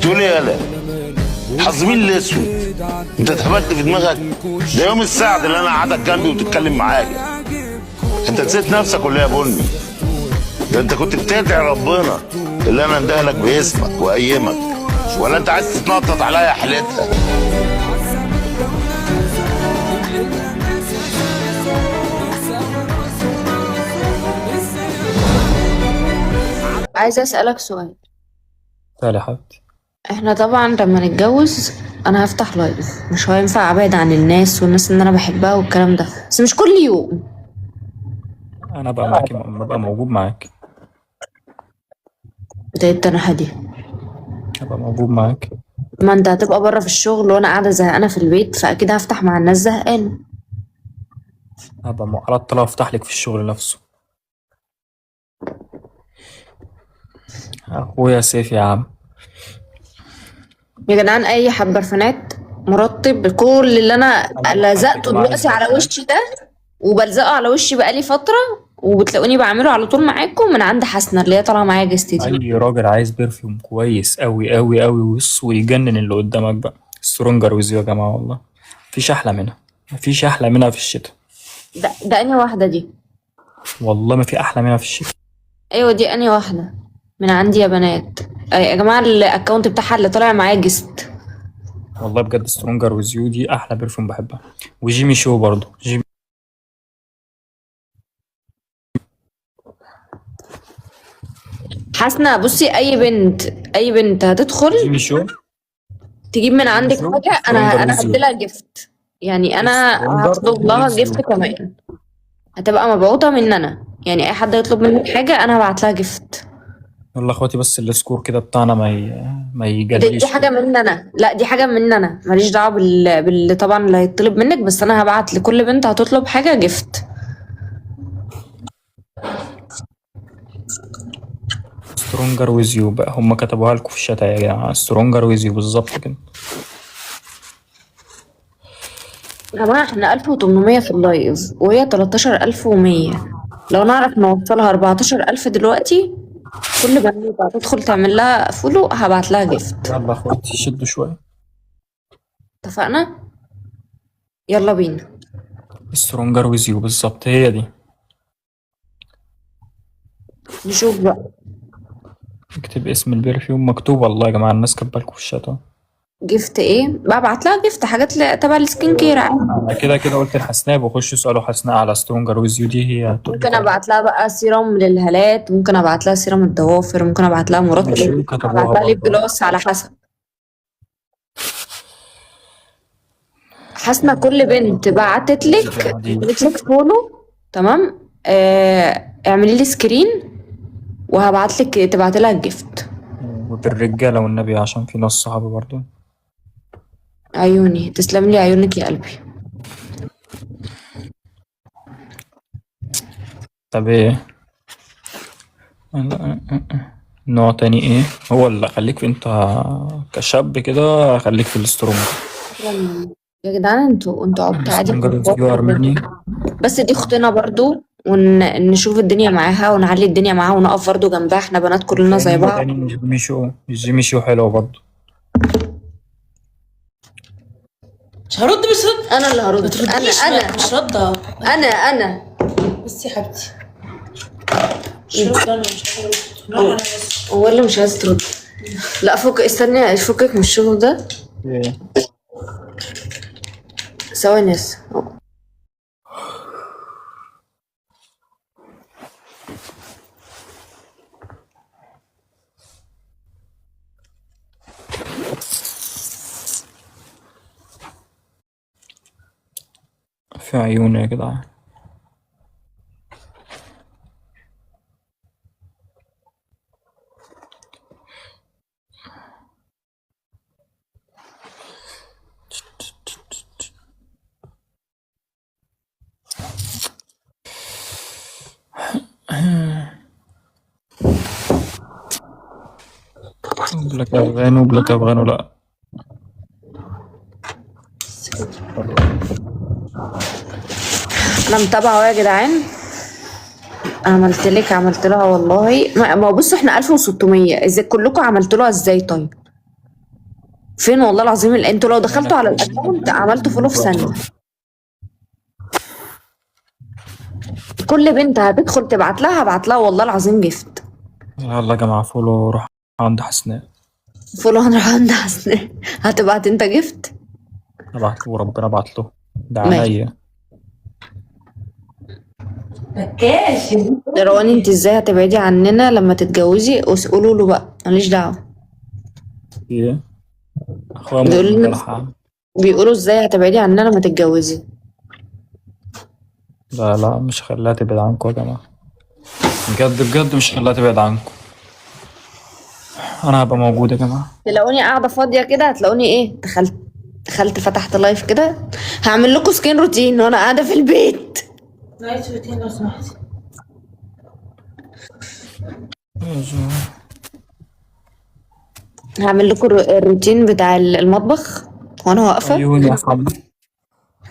بتقول ايه يالا؟ حظ مين الاسود؟ انت اتهبلت في دماغك؟ ده يوم السعد اللي انا قاعدك جنبي وتتكلم معايا. انت نسيت نفسك ولا إيه يا بني؟ ده انت كنت بتدعي ربنا اللي انا اندهلك باسمك وايمك، ولا انت عايز تتنطط عليا حالتها؟ عايزة أسألك سؤال. تعالى يا حبيبتي. احنا طبعا لما نتجوز انا هفتح لايف، مش هينفع ابعد عن الناس والناس اللي انا بحبها والكلام ده، بس مش كل يوم. انا بقى معاكي، ببقى موجود معاك. ده التنحة دي. هبقى موجود معاك. ما انت هتبقى بره في الشغل وانا قاعدة زهقانة في البيت، فاكيد هفتح مع الناس زهقانة. على الطلاق افتح لك في الشغل نفسه. اخويا سيف يا عم. يا جدعان اي حبرفانات مرطب كل اللي انا لزقته جماعة دلوقتي على الزعفران. وشي ده، وبلزقه على وشي بقالي فترة، وبتلاقوني بعمله على طول معاكم من عند حسنة اللي هي طالعة معايا جست دي. اي راجل عايز برفيوم كويس قوي قوي قوي ويجنن اللي قدامك بقى سترونجر ويز يا جماعه، والله مفيش احلى منها. مفيش احلى منها في الشتاء. ده انهي واحدة دي؟ والله ما في احلى منها في الشتاء. ايوه دي انهي واحدة من عندي يا بنات؟ يا جماعة الاكونت بتاعها اللي طالع معايا جست. والله بجد سترونجر ويز يو دي احلى برفيوم بحبها. وجيمي شو برضو حسنة بصي، اي بنت هتدخل جيمي شو تجيب من عندك شو حاجة انا سترونجر انا ويز يو. هديلها جفت. يعني انا سترونجر هطلب لها ويز يو. جفت كمان، هتبقى مبعوثة من انا. يعني اي حد يطلب منك حاجة انا هبعت لها جفت. يلا اخواتي بس السكور كده بتاعنا ما دي يجليش حاجة كده. من انا، لا دي حاجة من انا، ماليش دعوة باللي طبعا اللي هيطلب منك، بس انا هبعت لكل بنت هتطلب حاجة جفت. سترونجر ويز يو بقى هم كتبوها لكم في الشات يا جماعه، سترونجر ويز يو بالظبط كده. يا جماعة احنا 1800 في اللايف وهي 13100، لو نعرف نوصلها 14000 دلوقتي كل بنت هتدخل تعمل لها فولو هبعت لها جيفت. يلا اخواتي شدوا شويه. اتفقنا؟ يلا بينا. سترونجر ويز يو بالظبط هي دي. نشوف بقى. اكتب اسم البرفيوم مكتوب والله يا جماعه، الناس كاتبه لكم في الشات اهو. جيفت ايه؟ ببعت لها جيفت حاجات تبع السكين كير عادي. انا كده كده قلت لحسناء بخش اساله حسناء على سترونجر ويز يو دي، هي هتقول لك ممكن عليها. ابعت لها بقى سيرم للهالات، ممكن ابعت لها سيرم الضوافر، ممكن ابعت لها مرطب، ماشي ممكن ابعت كتبوها لها ليب برضه. جلوس على حسب. حاسه كل بنت بعتت لك دي عملت لك فولو تمام، اعملي لي سكرين وهبعت لك تبعت لها الجيفت. وبالرجاله والنبي عشان في ناس صحابي برضه. عيوني تسلم لي عيونك يا قلبي. طب ايه نوع تاني ايه؟ هو اللي خليك في انت كشاب كده، خليك في السترونجر. يا جدعان انتوا عبط عادي. السترونجر ويز يو ارماني. بس دي اختنا برضو، ونشوف الدنيا معاها ونعلي الدنيا معاها ونقف برضو جنبها، احنا بنات كلنا زي نوع بعض. تاني جيمي شو، جيمي شو حلو برضه. مش هرد مش هرد. انا اللي هرد. انا مش رد. انا بس يا حبيبتي مش رد. انا مش هرد. لا انا بس. هو اللي مش عايز ترد. لا فك، استني فكك من الشغل ده ايه ثواني بس. في عيوني يا جدعان. بلاك افغان وبلاك افغان لا. انا متابعه اهو يا جدعان، عملت لها والله. ما بصوا احنا 1600، ازاي كلكم عملتوا لها ازاي طيب؟ فين والله العظيم انتوا لو دخلتوا على الاكونت عملتوا فولو في ثانيه. كل بنت هتدخل تبعت لها هبعت لها والله العظيم جفت. يلا يا جماعة فولو، روح عند حسناء. فولو هنروح عند حسناء. هتبعت انت جفت؟ ابعت له وربنا ابعت له، ده ماشي. عينيا. بكاش رواني انت ازاي هتبعدي عننا لما تتجوزي؟ قولوا له بقى ماليش دعوه. ايه اخويا بيقولوا مؤمن لنا جرحان. بيقولوا ازاي هتبعدي عننا لما تتجوزي. لا لا مش هخليها تبعد عنكم يا جماعة، بجد بجد مش هخليها تبعد عنكم، انا هبقى موجود يا جماعة. تلاقوني قاعده فاضيه كده، هتلاقوني ايه، دخلت فتحت لايف كده، هعمل لكم سكين روتين وانا قاعده في البيت. نايت روتين لو سمحتي. هعمل لكم الروتين بتاع المطبخ وانا واقفه. عيوني يا حبيبي.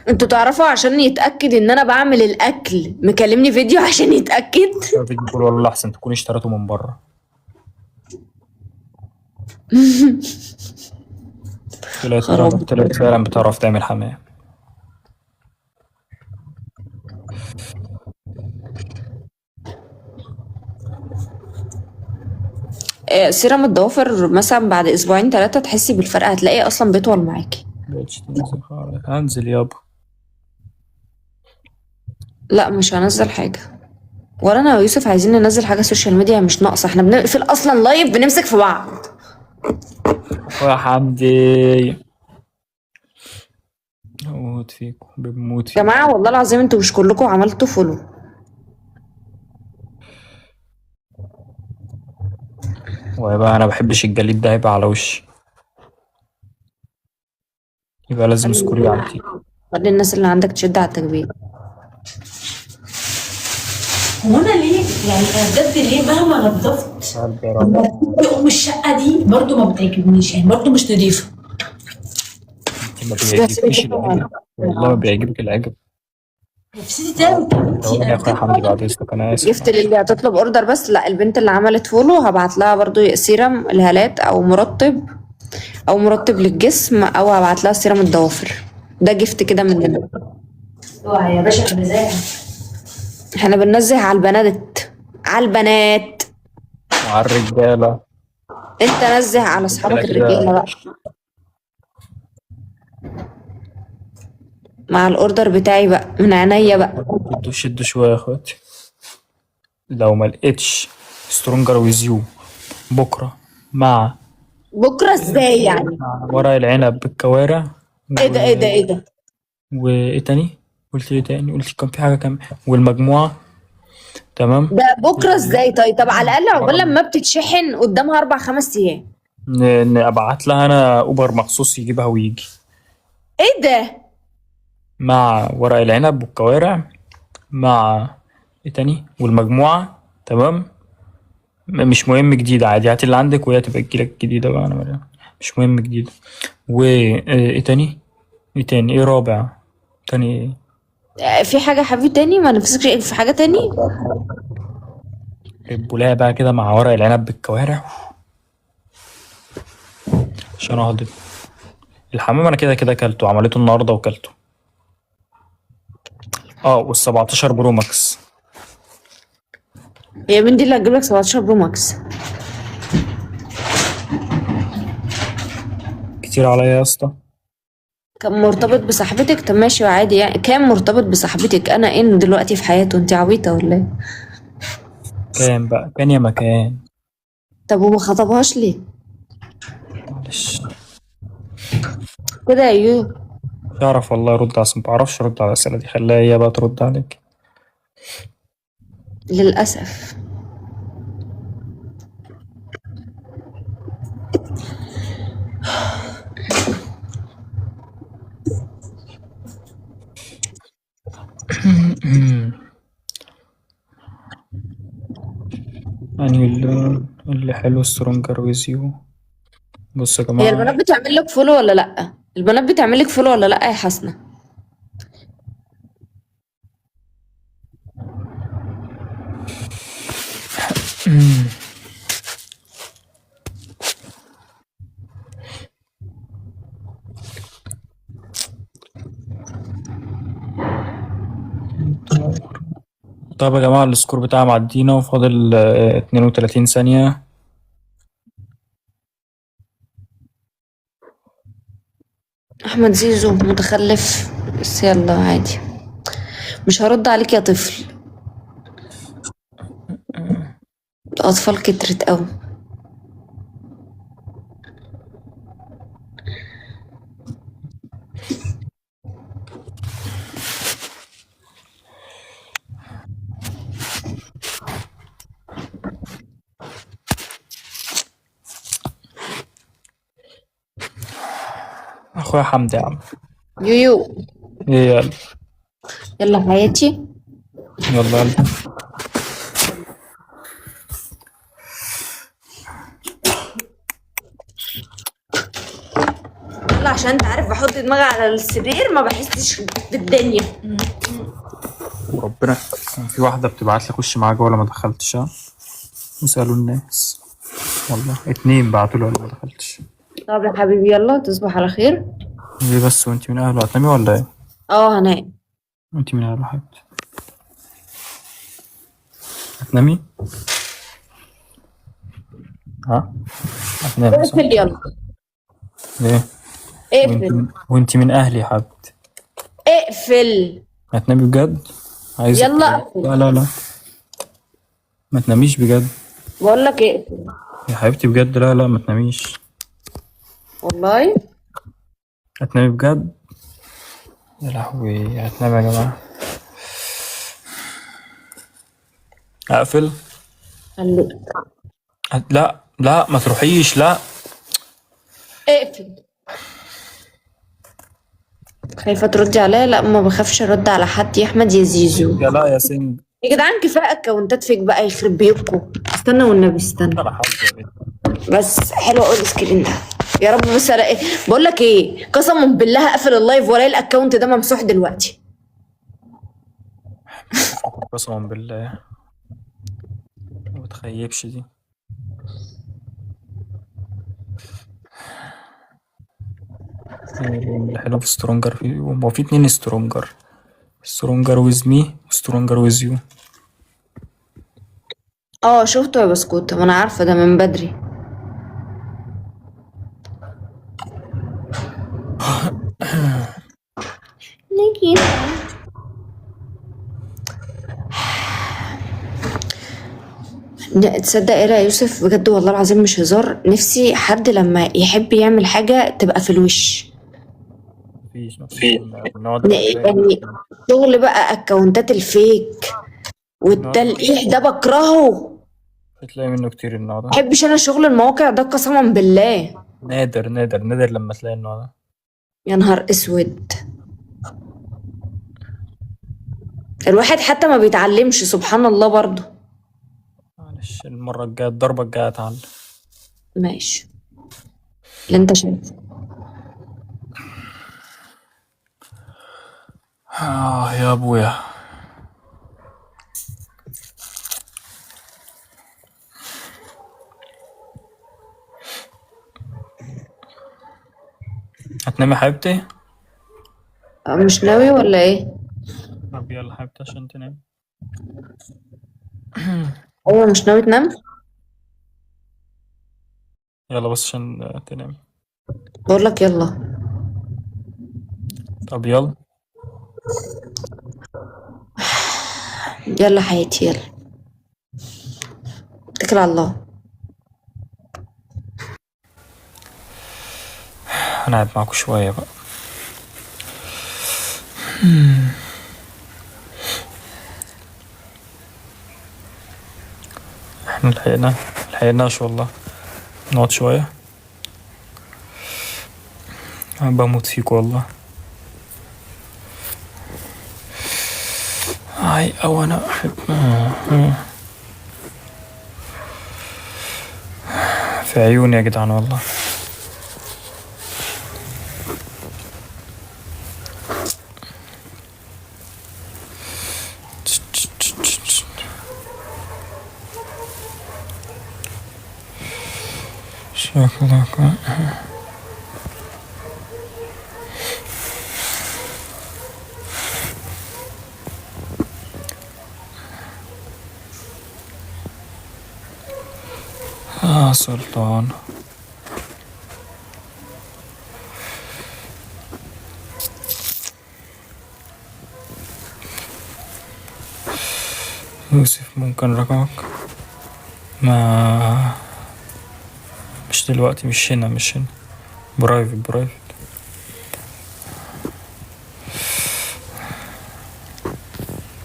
انتوا تعرفوا عشان يتاكد ان انا بعمل الاكل مكلمني فيديو عشان يتاكد. بتقول والله احسن تكوني اشتريته من بره. طلعت فعلا بتعرف تعمل حمام. سيرم الضوافر مثلا بعد اسبوعين 3 تحسي بالفرق، هتلاقي اصلا بيطول معاكي. بقتش تنزل خالص. هنزل يابا. لا مش هنزل حاجه، ولا انا ويوسف عايزين ننزل حاجه سوشيال ميديا، مش ناقصه، احنا بنقفل اصلا لايف بنمسك في بعض. يا حمدي بموت فيكم بموت يا فيكم. جماعه والله العظيم انتوا مش كلكم عملتوا فولو. ويبقى انا بحبش الجليد ده هيبقى على وشي، يبقى لازم سكوري على التيك. خلي الناس اللي عندك تشد على التجميل. هو انا ليه يعني انا بجد ليه مهما نظفت ام الشقه دي برضو ما بتعجبنيش، يعني برضو مش نظيفه. ما بيعجبنيش العجب والله، ما بيعجبك العجب. نفسيتي تعبت ثواني يا اخويا حمدي بعد اذنك انا اسف. جفت للي هتطلب اوردر بس. لا البنت اللي عملت فولو هبعت لها برضو سيرم الهالات او مرطب للجسم، او هبعت لها سيرم الضوافر. ده جفت كده مننا. اوعى يا باشا المزاج. احنا بننزه على البنات، على البنات. وعلى الرجاله. انت نزه على اصحابك الرجاله بقى مع الاوردر بتاعي بقى من عينيا بقى. شدوا شويه يا اخواتي. لو ما لقيتش سترونجر ويز يو بكره مع بكره ازاي يعني؟ ورق العنب بالكوارع. ايه ده وايه تاني؟ قلت ايه تاني؟ قلت كان في حاجه كمان والمجموعه. تمام. ده بكره ازاي؟ طب على الاقل عقبال لما بتتشحن قدامها 4-5 ايام. ابعت لها انا اوبر مخصوص يجيبها ويجي. ايه ده؟ مع ورق العنب والكوارع مع ايه تاني والمجموعه. تمام. مش مهم جديده، عادي هات اللي عندك وهي تبقى تجيلك جديده بقى، انا مش مهم جديده. وايه تاني؟ ايه رابع تاني؟ في حاجه حبيبي تاني؟ ما نفسكش في حاجه تاني؟ البولايه بقى كده مع ورق العنب بالكوارع عشان اهضم. الحمام انا كده كده اكلته، عملته النهارده وكلته. وال17 برو ماكس. هي مين دي اللي هتجيب لك 17 برو ماكس؟ كتير عليا يا اسطى. كان مرتبط بصاحبتك؟ طب ماشي عادي يعني، كان مرتبط بصاحبتك، انا ان دلوقتي في حياته؟ انت عبيطه ولا ايه؟ كان بقى كان يا مكان. طب وما خطبهاش ليه معلش كده يا يو؟ مش هعرف والله ارد، اصلا ما بعرفش ارد على الاسئله دي، خليها هي بقى ترد عليك. للاسف. يعني اللي حلو سترونجر ويز يو. بص يا هي جماعه، البنات بتعمل لك فولو ولا لا؟ البنات بتعمل لك فولو ولا لا يا حسنه؟ طب يا جماعة السكور بتاعها معدينا وفاضل 32 ثانية. احمد زيزو متخلف، بس يلا عادي، مش هرد عليك يا طفل، الاطفال كترت قوي. اخويا حمدي يا عم. يويو. ايه يلا. يلا حياتي. يلا يلا. يلا عشان انت عارف بحط دماغي على السرير ما بحسش بالدنيا. وربنا كان في واحدة بتبعت لي خش معاك ولا ما دخلتش، ها؟ وسألوا الناس والله 2 بعتوا لي ولا ما دخلتش. طب يا حبيبي يلا تصبح على خير. ليه بس وانت من اهله هتنامي ولا ايه؟ هنام. انت من اهله حبيبتي هتنامي؟ ها؟ هتنامي صح؟ اقفل يلا. ليه؟ اقفل. وانت من اهلي يا حبيبتي. اقفل. هتنامي بجد؟ عايزك يلا تنامي. اقفل. لا لا لا ما تناميش بجد بقول لك اقفل يا حبيبتي بجد. لا لا ما تناميش والله. هتنامي بجد. يا لهوي هتنامي يا جماعة. اقفل. خليك. لا لا ما تروحيش لا. اقفل. خايفة تردي عليا؟ لا ما بخافش ارد على حد يا احمد يا زيزو. يا لا يا سنج. يا جدعان كفايه اكونتات فيك بقى يخرب بيوتكم. استنى والنبي استنى. انا حاضر يا بنت. بس حلو قوي السكرين ده يا رب. بس الاقي بقول لك ايه، قسما بالله اقفل اللايف والاقي الاكونت ده ممسوح دلوقتي. قسما بالله ما بتخيبش دي. الحلو في سترونجر هو في 2 سترونجر. سترونجر ويز مي وسترونجر ويز يو. شفته يا بسكوت، ما انا عارفه ده من بدري. نيجي تصدق ايه يا يوسف بجد والله العظيم مش هزار، نفسي حد لما يحب يعمل حاجه تبقى في الوش. مفيش النوع ده يعني شغل بقى اكونتات الفيك والتلقيح ده بكرهه. بتلاقي منه كتير النوع ده. محبش انا شغل المواقع ده قسما بالله. نادر نادر نادر لما تلاقي النوع ده. يا نهار اسود. الواحد حتى ما بيتعلمش سبحان الله برضو. معلش المرة الجاية الضربة الجاية اتعلم. ماشي اللي انت شايفه. يا ابويا. هتنامي يا حبيبتي؟ مش ناوي ولا ايه؟ طب يلا حبيبتي عشان تنام. ايوه مش ناوي تنام. يلا بس عشان تنامي. بقول لك يلا. طب يلا. يلا حياتي يلا. اتكل على الله. انا قاعد معاكم شوية بقى. احنا لحقناش والله. نقعد شوية. انا بموت فيك والله. او انا احب في عيوني يا جدعان والله. شكلك يا سلطان. يوسف ممكن رقمك؟ ما مش دلوقتي، مش هنا، مش هنا، برايفت.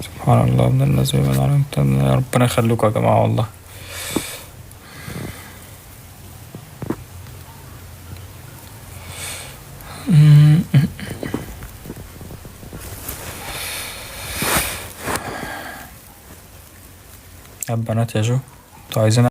سبحان الله من الناس بما علمت. يا ربنا يخليكم يا جماعة والله. يا بنات يا جو، انتوا عايزين